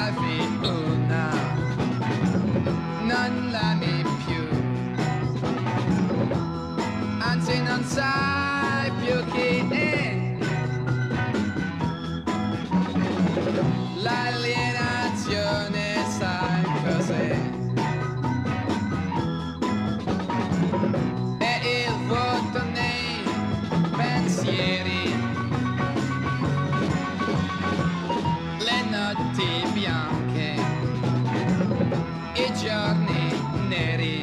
trovavi una, non l'ami più, anzi non sai più chi è. L'alienazione sai cos'è? È il vuoto nei pensieri, le notti bianche, i giorni neri,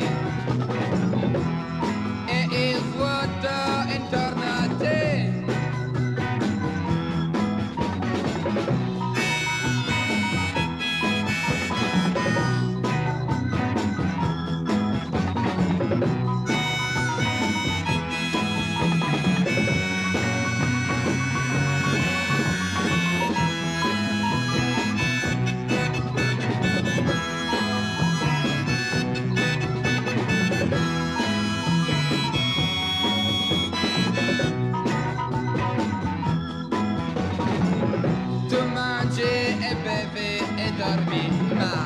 e il vuoto intorno a te. E bevi e dormi, ma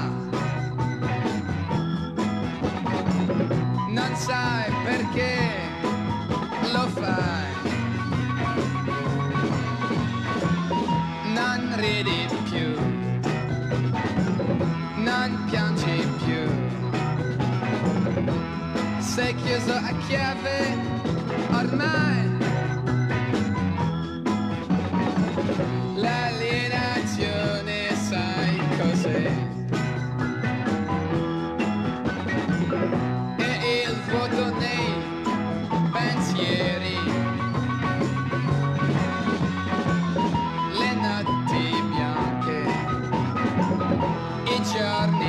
non sai perché lo fai. Non ridi più, non piangi più, sei chiuso a chiave ormai. L'alienazione sai cos'è? E il vuoto nei pensieri, le notti bianche, i giorni